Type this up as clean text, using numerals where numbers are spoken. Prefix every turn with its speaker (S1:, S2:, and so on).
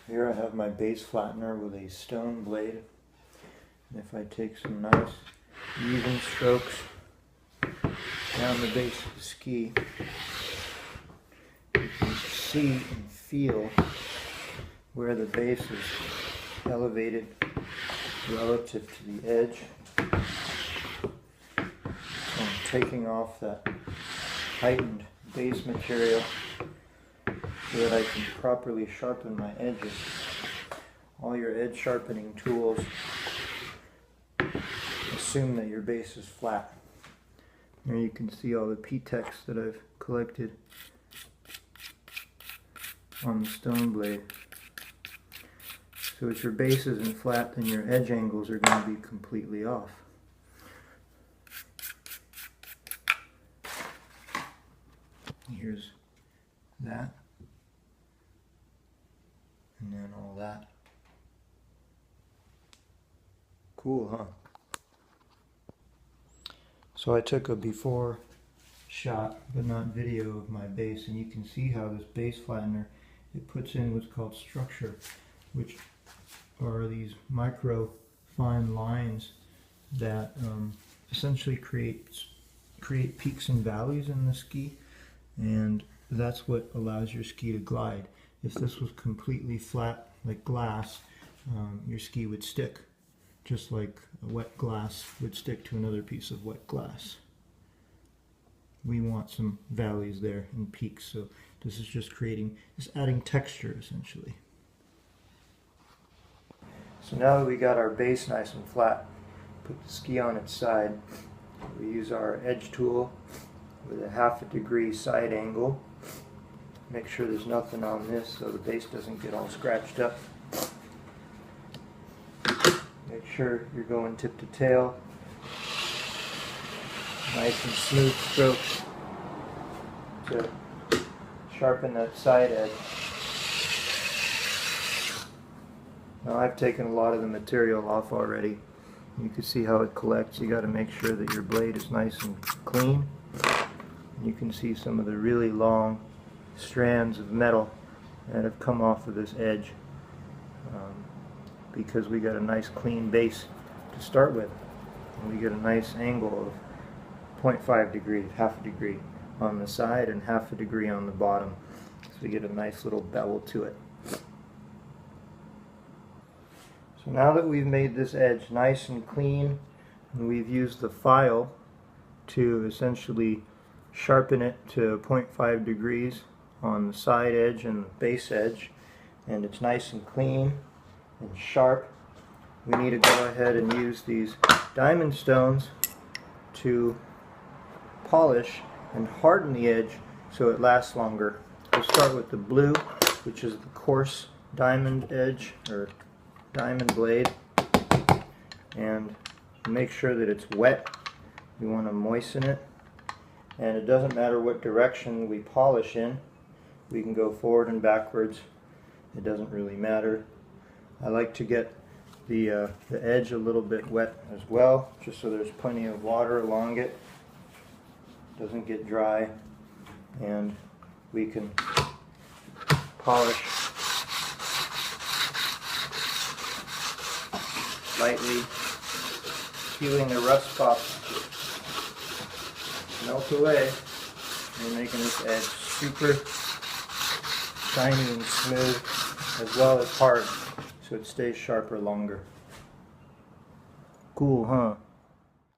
S1: Here I have my base flattener with a stone blade. And if I take some nice even strokes down the base of the ski, you can see and feel where the base is elevated relative to the edge. So I'm taking off that heightened base material so that I can properly sharpen my edges. All your edge sharpening tools assume that your base is flat. Here you can see all the P-Tex that I've collected on the stone blade. So if your base isn't flat, then your edge angles are going to be completely off. Here's that, and then all that. Cool, huh? So I took a before shot, but not video, of my base, and you can see how this base flattener, it puts in what's called structure, which are these micro fine lines that essentially create peaks and valleys in the ski, and that's what allows your ski to glide. If this was completely flat like glass, your ski would stick, just like a wet glass would stick to another piece of wet glass. We want some valleys there and peaks, so this is just adding texture essentially. So now that we got our base nice and flat, put the ski on its side. We use our edge tool with a 1/2 degree side angle. Make sure there's nothing on this so the base doesn't get all scratched up. Make sure you're going tip to tail. Nice and smooth strokes to sharpen that side edge. Now I've taken a lot of the material off already. You can see how it collects. You got to make sure that your blade is nice and clean. You can see some of the really long strands of metal that have come off of this edge because we got a nice clean base to start with. And we get a nice angle of 0.5 degrees, 1/2 degree on the side and 1/2 degree on the bottom. So we get a nice little bevel to it. So now that we've made this edge nice and clean, and we've used the file to essentially sharpen it to 0.5 degrees on the side edge and the base edge, and it's nice and clean and sharp, we need to go ahead and use these diamond stones to polish and harden the edge so it lasts longer. We'll start with the blue, which is the coarse diamond edge or diamond blade, and make sure that it's wet. You want to moisten it, and it doesn't matter what direction we polish in. We can go forward and backwards. It doesn't really matter. I like to get the edge a little bit wet as well, just so there's plenty of water along it. Doesn't get dry, and we can polish lightly, peeling the rust spots melt away, and making this edge super shiny and smooth, as well as hard, so it stays sharper longer. Cool, huh?